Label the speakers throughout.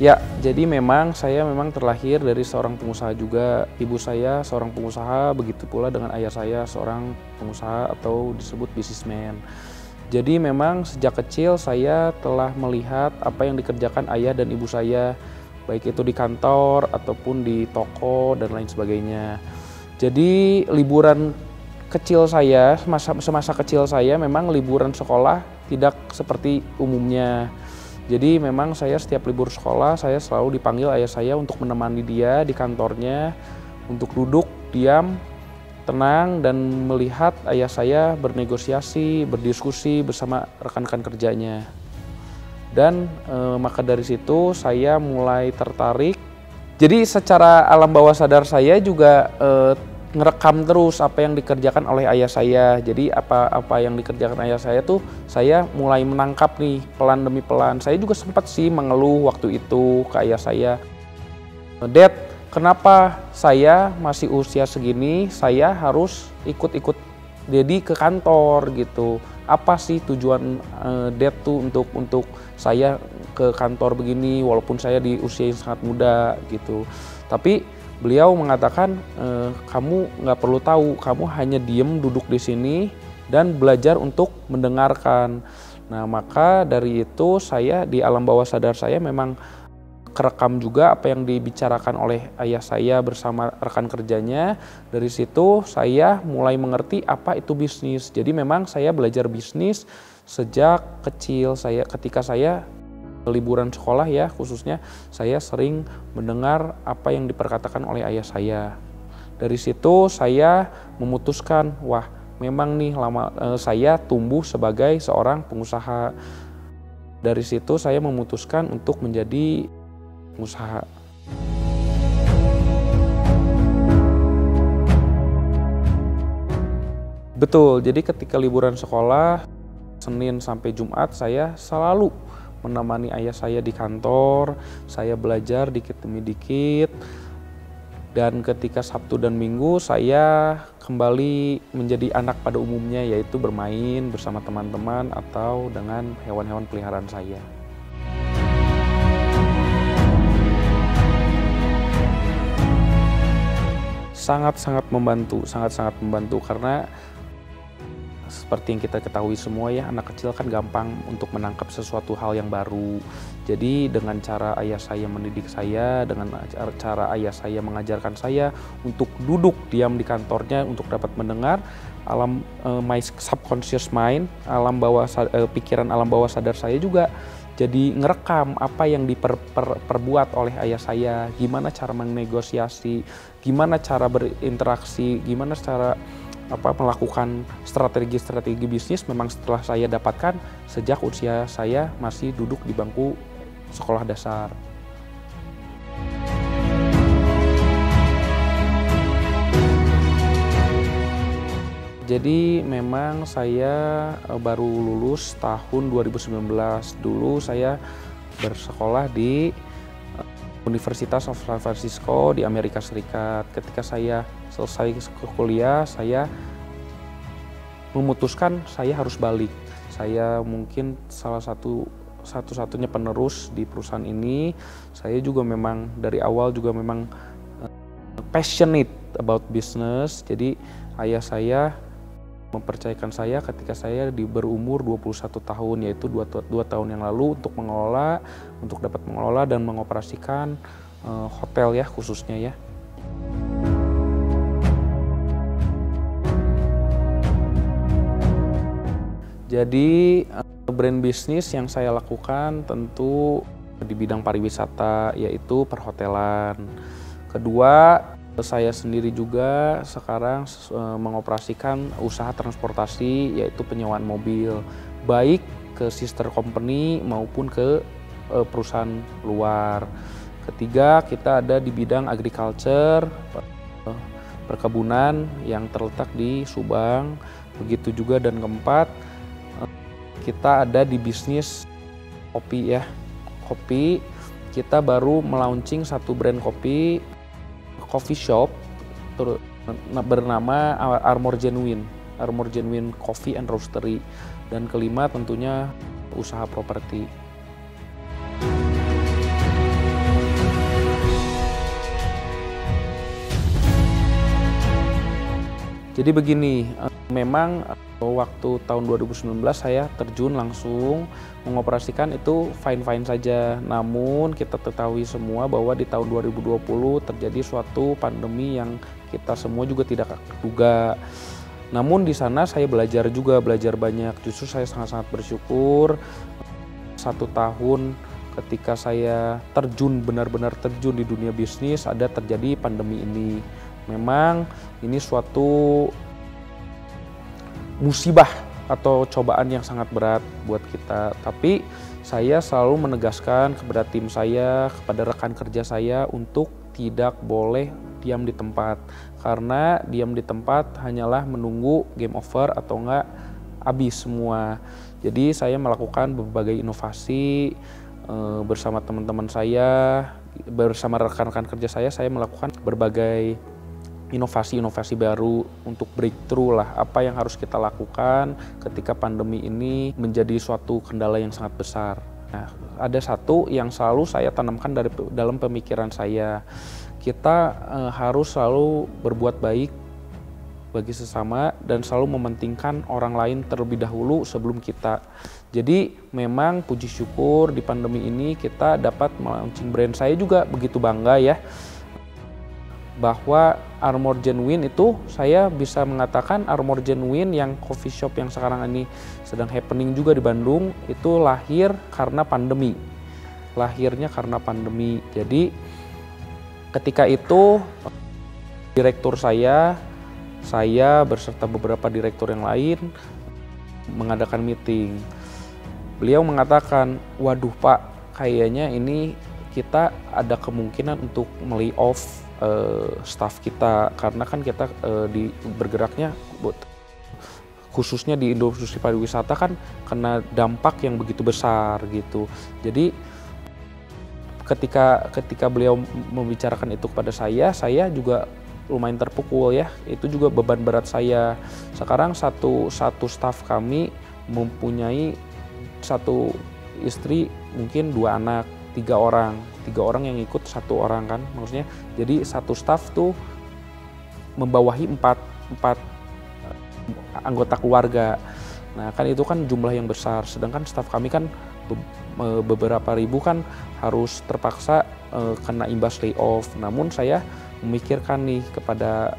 Speaker 1: Ya, jadi saya memang terlahir dari seorang pengusaha juga. Ibu saya seorang pengusaha, begitu pula dengan ayah saya seorang pengusaha atau disebut businessman. Jadi memang sejak kecil saya telah melihat apa yang dikerjakan ayah dan ibu saya, baik itu di kantor ataupun di toko dan lain sebagainya. Jadi liburan kecil saya, semasa kecil saya memang liburan sekolah tidak seperti umumnya. Jadi memang saya setiap libur sekolah saya selalu dipanggil ayah saya untuk menemani dia di kantornya, untuk duduk, diam, tenang dan melihat ayah saya bernegosiasi, berdiskusi bersama rekan-rekan kerjanya. Dan maka dari situ saya mulai tertarik. Jadi secara alam bawah sadar saya juga ngerekam terus apa yang dikerjakan oleh ayah saya. Jadi apa yang dikerjakan ayah saya tuh saya mulai menangkap nih pelan demi pelan. Saya juga sempat sih mengeluh waktu itu ke ayah saya. Dad, kenapa saya masih usia segini saya harus ikut-ikut Daddy ke kantor gitu. Apa sih tujuan Dad tuh untuk saya ke kantor begini walaupun saya di usia yang sangat muda gitu. Tapi beliau mengatakan, kamu nggak perlu tahu, kamu hanya diem duduk di sini dan belajar untuk mendengarkan. Nah, maka dari itu saya di alam bawah sadar saya memang kerekam juga apa yang dibicarakan oleh ayah saya bersama rekan kerjanya. Dari situ saya mulai mengerti apa itu bisnis. Jadi memang saya belajar bisnis sejak kecil. Ketika saya liburan sekolah ya khususnya saya sering mendengar apa yang diperkatakan oleh ayah saya. Dari situ saya memutuskan, wah memang nih saya tumbuh sebagai seorang pengusaha. Dari situ saya memutuskan untuk menjadi pengusaha. Betul, jadi ketika liburan sekolah Senin sampai Jumat saya selalu menemani ayah saya di kantor, saya belajar dikit demi dikit, dan ketika Sabtu dan Minggu saya kembali menjadi anak pada umumnya, yaitu bermain bersama teman-teman atau dengan hewan-hewan peliharaan saya. Sangat-sangat membantu karena seperti yang kita ketahui semua ya, anak kecil kan gampang untuk menangkap sesuatu hal yang baru. Jadi dengan cara ayah saya mendidik saya, dengan cara ayah saya mengajarkan saya untuk duduk diam di kantornya untuk dapat mendengar, my subconscious mind, pikiran alam bawah sadar saya juga jadi ngerekam apa yang diperbuat oleh ayah saya, gimana cara menegosiasi, gimana cara berinteraksi, gimana cara melakukan strategi bisnis memang setelah saya dapatkan sejak usia saya masih duduk di bangku sekolah dasar. Jadi memang saya baru lulus tahun 2019. Dulu saya bersekolah di Universitas of San Francisco di Amerika Serikat. Ketika saya selesai kuliah, saya memutuskan saya harus balik. Saya mungkin satu-satunya penerus di perusahaan ini. Saya juga memang dari awal juga memang passionate about business. Jadi ayah saya mempercayakan saya ketika saya berumur 21 tahun, yaitu 2 tahun yang lalu untuk dapat mengelola dan mengoperasikan hotel ya khususnya ya. Jadi brand bisnis yang saya lakukan tentu di bidang pariwisata, yaitu perhotelan. Kedua, saya sendiri juga sekarang mengoperasikan usaha transportasi, yaitu penyewaan mobil, baik ke sister company maupun ke perusahaan luar. Ketiga, kita ada di bidang agriculture, perkebunan yang terletak di Subang, begitu juga. Dan keempat, kita ada di bisnis kopi ya. Kopi, kita baru melaunching satu brand kopi, coffee shop bernama Armor Genuine Coffee and Roastery. Dan kelima tentunya usaha properti. Jadi begini, memang waktu tahun 2019 saya terjun langsung mengoperasikan itu fine-fine saja. Namun kita ketahui semua bahwa di tahun 2020 terjadi suatu pandemi yang kita semua juga tidak duga. Namun di sana saya belajar banyak. Justru saya sangat-sangat bersyukur 1 tahun ketika saya benar-benar terjun di dunia bisnis ada terjadi pandemi ini. Memang ini suatu musibah atau cobaan yang sangat berat buat kita. Tapi saya selalu menegaskan kepada tim saya, kepada rekan kerja saya untuk tidak boleh diam di tempat. Karena diam di tempat hanyalah menunggu game over atau enggak habis semua. Jadi saya melakukan berbagai inovasi bersama teman-teman saya, bersama rekan-rekan kerja saya melakukan berbagai inovasi baru untuk breakthrough lah apa yang harus kita lakukan ketika pandemi ini menjadi suatu kendala yang sangat besar. Nah, ada satu yang selalu saya tanamkan dalam pemikiran saya, kita harus selalu berbuat baik bagi sesama dan selalu mementingkan orang lain terlebih dahulu sebelum kita. Jadi memang puji syukur di pandemi ini kita dapat launching brand. Saya juga begitu bangga ya bahwa Armor Genuine itu saya bisa mengatakan Armor Genuine yang coffee shop yang sekarang ini sedang happening juga di Bandung itu lahir karena pandemi. Lahirnya karena pandemi. Jadi ketika itu direktur saya beserta beberapa direktur yang lain mengadakan meeting. Beliau mengatakan, "Waduh Pak, kayaknya ini kita ada kemungkinan untuk melay off staff kita karena kan kita bergeraknya khususnya di industri pariwisata kan kena dampak yang begitu besar gitu." Jadi ketika beliau membicarakan itu kepada saya juga lumayan terpukul ya. Itu juga beban berat saya. Sekarang satu staff kami mempunyai satu istri, mungkin 2 anak, 3 orang yang ikut 1 orang kan maksudnya. Jadi satu staff tuh membawahi 4 anggota keluarga. Nah kan itu kan jumlah yang besar, sedangkan staff kami kan beberapa ribu kan harus terpaksa kena imbas layoff. Namun saya memikirkan nih kepada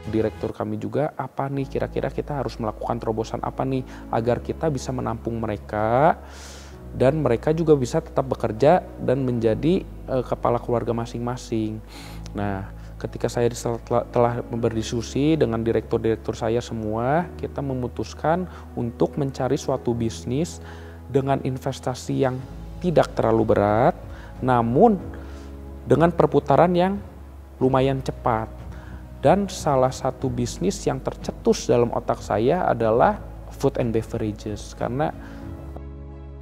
Speaker 1: direktur kami juga, apa nih kira-kira kita harus melakukan terobosan apa nih agar kita bisa menampung mereka dan mereka juga bisa tetap bekerja dan menjadi kepala keluarga masing-masing. Nah, ketika saya telah berdiskusi dengan direktur-direktur saya semua, kita memutuskan untuk mencari suatu bisnis dengan investasi yang tidak terlalu berat, namun dengan perputaran yang lumayan cepat. Dan salah satu bisnis yang tercetus dalam otak saya adalah food and beverages, karena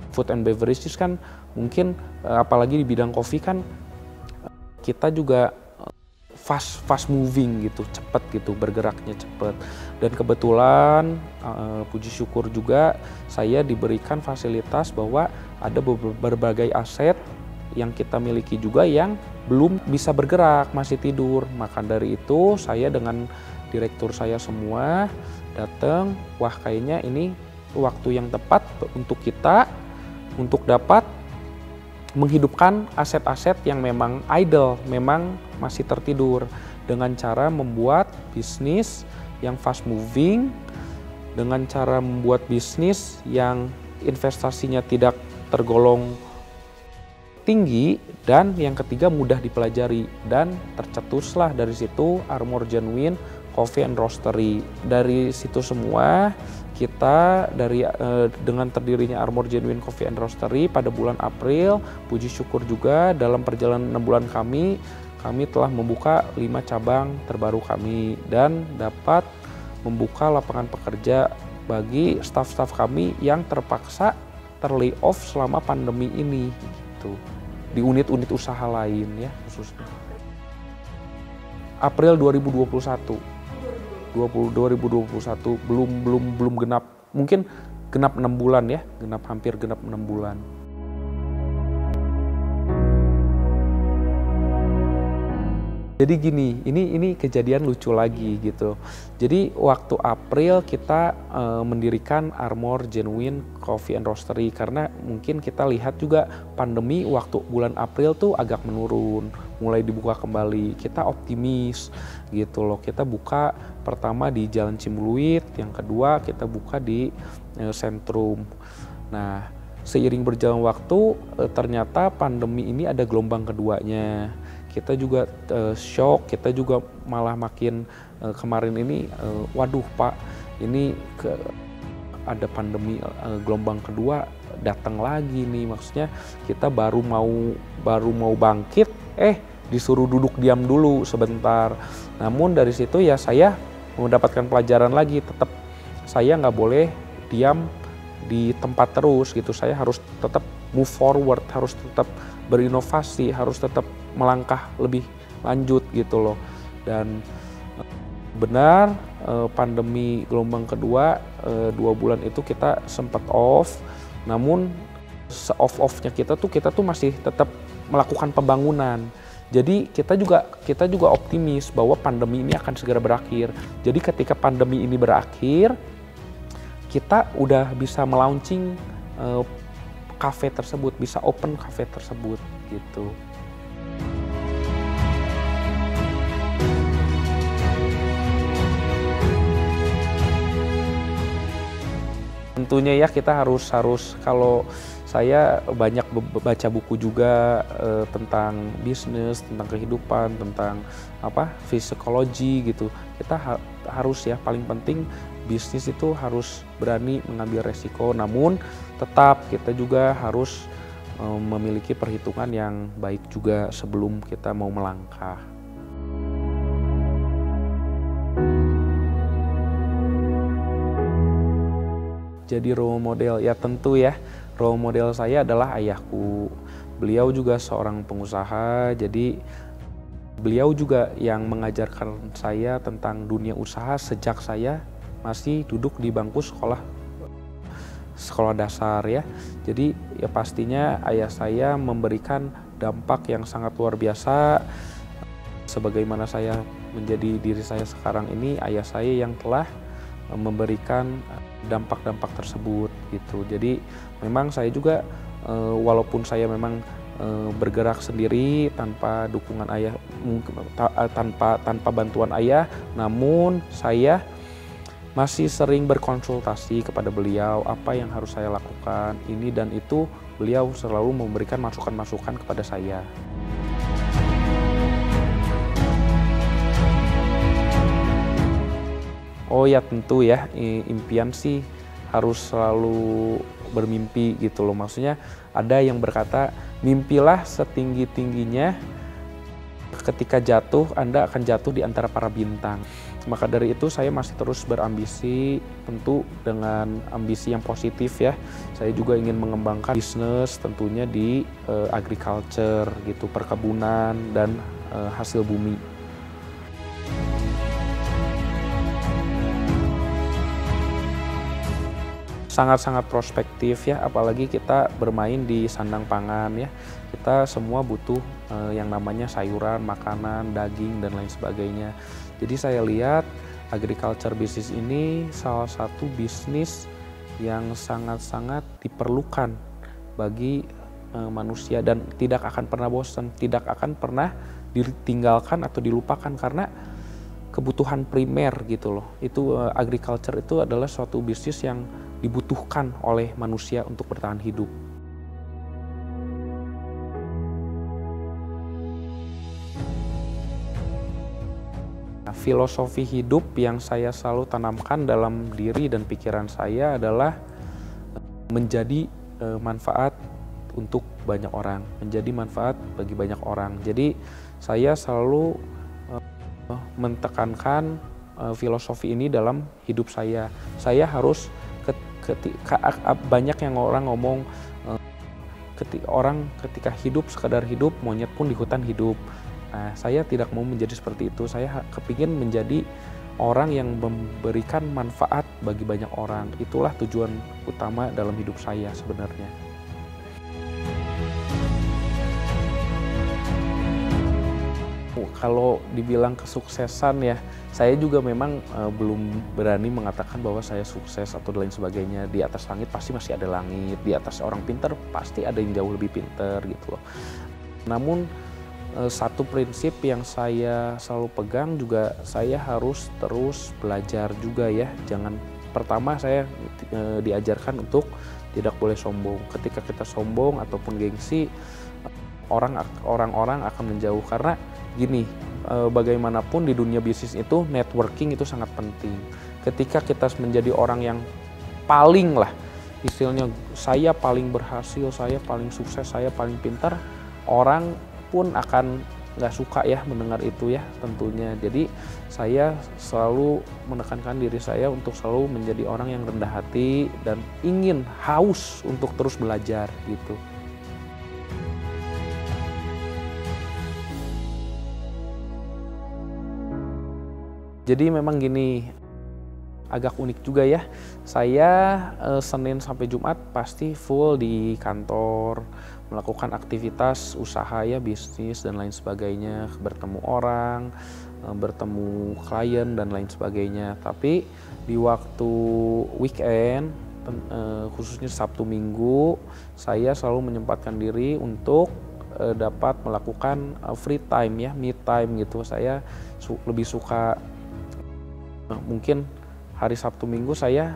Speaker 1: food and beverages kan mungkin apalagi di bidang kopi kan kita juga fast moving gitu, cepat gitu, bergeraknya cepat. Dan kebetulan puji syukur juga saya diberikan fasilitas bahwa ada berbagai aset yang kita miliki juga yang belum bisa bergerak, masih tidur. Maka dari itu saya dengan direktur saya semua datang, wah kayaknya ini waktu yang tepat untuk kita untuk dapat menghidupkan aset-aset yang memang idle, memang masih tertidur, dengan cara membuat bisnis yang fast moving, dengan cara membuat bisnis yang investasinya tidak tergolong tinggi, dan yang ketiga mudah dipelajari. Dan tercetuslah dari situ Armor Genuine Coffee and Roastery. Dari situ semua kita dengan terdirinya Armor Genuine Coffee and Roastery pada bulan April, puji syukur juga dalam perjalanan 6 bulan kami telah membuka 5 cabang terbaru kami dan dapat membuka lapangan pekerja bagi staf-staf kami yang terpaksa terlay off selama pandemi ini gitu, di unit-unit usaha lain ya khususnya. April 2021 belum genap, mungkin genap 6 bulan ya, hampir genap 6 bulan. Jadi gini, ini kejadian lucu lagi gitu. Jadi waktu April kita mendirikan Armor Genuine Coffee and Roastery karena mungkin kita lihat juga pandemi waktu bulan April tuh agak menurun, mulai dibuka kembali. Kita optimis gitu loh. Kita buka pertama di Jalan Cimbuluit, yang kedua kita buka di Sentrum. Nah, seiring berjalan waktu ternyata pandemi ini ada gelombang keduanya. Kita juga shock, kita juga malah makin kemarin ini, waduh Pak, ini ada pandemi gelombang kedua datang lagi nih, maksudnya kita baru mau bangkit, disuruh duduk diam dulu sebentar. Namun dari situ ya saya mendapatkan pelajaran lagi, tetap saya nggak boleh diam di tempat terus gitu, saya harus tetap move forward, harus tetap berinovasi, harus tetap melangkah lebih lanjut gitu loh. Dan benar pandemi gelombang kedua 2 bulan itu kita sempat off, namun se-off-offnya kita tuh masih tetap melakukan pembangunan. Jadi kita juga optimis bahwa pandemi ini akan segera berakhir. Jadi ketika pandemi ini berakhir, kita udah bisa melaunching cafe tersebut, bisa open cafe tersebut gitu. Tentunya ya kita harus kalau saya banyak baca buku juga tentang bisnis, tentang kehidupan, tentang psikologi gitu. Kita harus ya, paling penting bisnis itu harus berani mengambil resiko, namun tetap kita juga harus memiliki perhitungan yang baik juga sebelum kita mau melangkah. Jadi role model ya tentu ya, role model saya adalah ayahku. Beliau juga seorang pengusaha, jadi beliau juga yang mengajarkan saya tentang dunia usaha sejak saya masih duduk di bangku sekolah dasar ya. Jadi ya pastinya ayah saya memberikan dampak yang sangat luar biasa. Sebagaimana saya menjadi diri saya sekarang ini, ayah saya yang telah memberikan dampak-dampak tersebut gitu. Jadi memang saya juga walaupun saya memang bergerak sendiri tanpa dukungan ayah, tanpa bantuan ayah, namun saya masih sering berkonsultasi kepada beliau apa yang harus saya lakukan, ini dan itu. Beliau selalu memberikan masukan-masukan kepada saya. Oh ya tentu ya, impian sih harus selalu bermimpi gitu loh. Maksudnya ada yang berkata, mimpilah setinggi-tingginya, ketika jatuh Anda akan jatuh di antara para bintang. Maka dari itu saya masih terus berambisi, tentu dengan ambisi yang positif ya. Saya juga ingin mengembangkan bisnis tentunya di agriculture gitu, perkebunan dan hasil bumi. Sangat-sangat prospektif ya, apalagi kita bermain di sandang pangan ya. Kita semua butuh yang namanya sayuran, makanan, daging, dan lain sebagainya. Jadi saya lihat agriculture bisnis ini salah satu bisnis yang sangat-sangat diperlukan bagi manusia dan tidak akan pernah bosan, tidak akan pernah ditinggalkan atau dilupakan karena kebutuhan primer gitu loh. Itu agriculture itu adalah suatu bisnis yang dibutuhkan oleh manusia untuk bertahan hidup. Nah, filosofi hidup yang saya selalu tanamkan dalam diri dan pikiran saya adalah menjadi manfaat untuk banyak orang, menjadi manfaat bagi banyak orang. Jadi saya selalu mentekankan filosofi ini dalam hidup saya. Saya harus banyak yang orang ngomong ketika hidup sekadar hidup, monyet pun di hutan hidup. Nah, saya tidak mau menjadi seperti itu. Saya kepingin menjadi orang yang memberikan manfaat bagi banyak orang. Itulah tujuan utama dalam hidup saya sebenarnya. kalau dibilang kesuksesan ya, saya juga memang belum berani mengatakan bahwa saya sukses atau lain sebagainya. Di atas langit pasti masih ada langit, di atas orang pintar pasti ada yang jauh lebih pintar gitu loh. Namun satu prinsip yang saya selalu pegang juga, saya harus terus belajar juga ya. Pertama saya diajarkan untuk tidak boleh sombong. Ketika kita sombong ataupun gengsi, orang-orang akan menjauh. Karena gini, bagaimanapun di dunia bisnis itu networking itu sangat penting. Ketika kita menjadi orang yang paling lah, istilahnya saya paling berhasil, saya paling sukses, saya paling pintar, orang pun akan nggak suka ya mendengar itu ya tentunya. Jadi saya selalu menekankan diri saya untuk selalu menjadi orang yang rendah hati dan ingin haus untuk terus belajar gitu. Jadi memang gini, agak unik juga ya. Saya Senin sampai Jumat pasti full di kantor, melakukan aktivitas usaha ya, bisnis dan lain sebagainya, bertemu orang, bertemu klien dan lain sebagainya. Tapi di waktu weekend, khususnya Sabtu Minggu, saya selalu menyempatkan diri untuk dapat melakukan free time ya, me time gitu. Saya lebih suka mungkin hari Sabtu Minggu saya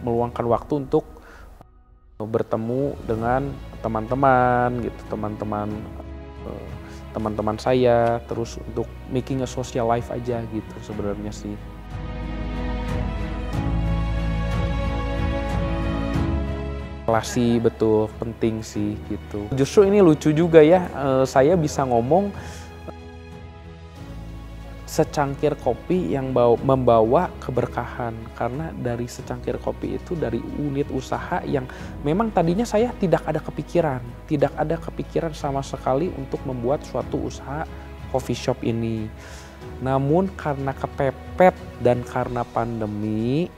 Speaker 1: meluangkan waktu untuk bertemu dengan teman-teman gitu, teman-teman saya, terus untuk making a social life aja gitu sebenarnya sih. Relasi betul penting sih gitu. Justru ini lucu juga ya, saya bisa ngomong secangkir kopi yang membawa keberkahan, karena dari secangkir kopi itu dari unit usaha yang memang tadinya saya tidak ada kepikiran sama sekali untuk membuat suatu usaha coffee shop ini. Namun karena kepepet dan karena pandemi,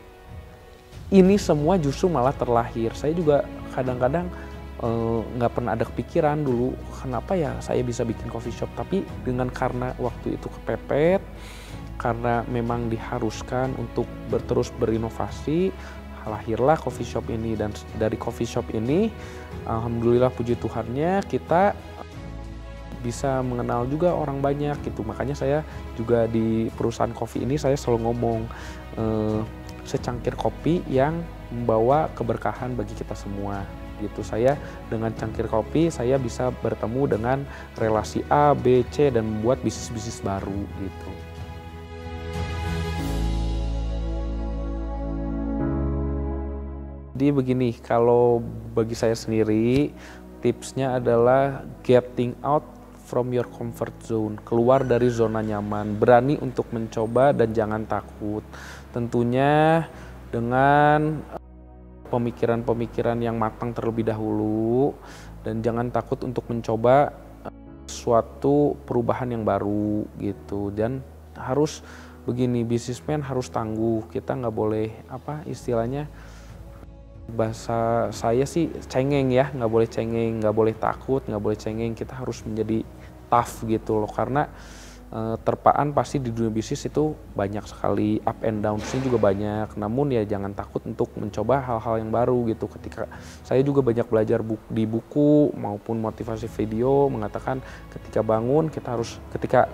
Speaker 1: ini semua justru malah terlahir. Saya juga kadang-kadang nggak pernah ada kepikiran dulu kenapa ya saya bisa bikin coffee shop, tapi karena waktu itu kepepet, karena memang diharuskan untuk terus berinovasi, lahirlah coffee shop ini. Dan dari coffee shop ini alhamdulillah puji Tuhannya kita bisa mengenal juga orang banyak gitu. Makanya saya juga di perusahaan kopi ini saya selalu ngomong secangkir kopi yang membawa keberkahan bagi kita semua gitu. Saya dengan cangkir kopi saya bisa bertemu dengan relasi A, B, C dan membuat bisnis-bisnis baru gitu. Jadi begini, kalau bagi saya sendiri tipsnya adalah getting out from your comfort zone, keluar dari zona nyaman, berani untuk mencoba dan jangan takut. Tentunya dengan pemikiran-pemikiran yang matang terlebih dahulu, dan jangan takut untuk mencoba suatu perubahan yang baru gitu. Dan harus begini, bisnismen harus tangguh, kita nggak boleh istilahnya bahasa saya sih cengeng ya, nggak boleh cengeng, nggak boleh takut, nggak boleh cengeng, kita harus menjadi tough gitu loh. Karena terpaan pasti di dunia bisnis itu banyak sekali, up and down-nya juga banyak. Namun ya jangan takut untuk mencoba hal-hal yang baru gitu. Ketika saya juga banyak belajar di buku maupun motivasi video mengatakan ketika bangun kita harus ketika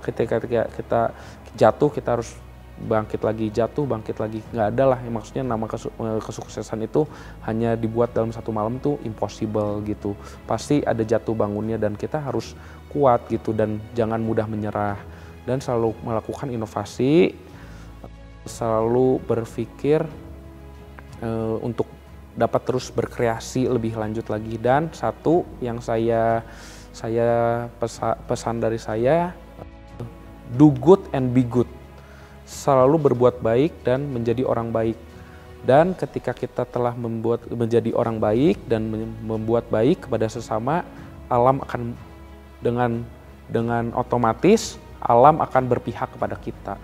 Speaker 1: kita jatuh kita harus bangkit lagi, jatuh bangkit lagi. Nggak ada lah yang maksudnya nama kesuksesan itu hanya dibuat dalam satu malam tuh impossible gitu. Pasti ada jatuh bangunnya dan kita harus kuat gitu dan jangan mudah menyerah. Dan selalu melakukan inovasi, selalu berpikir untuk dapat terus berkreasi lebih lanjut lagi. Dan satu yang saya pesan dari saya, do good and be good. Selalu berbuat baik dan menjadi orang baik. Dan ketika kita telah menjadi orang baik dan membuat baik kepada sesama, alam akan dengan otomatis alam akan berpihak kepada kita.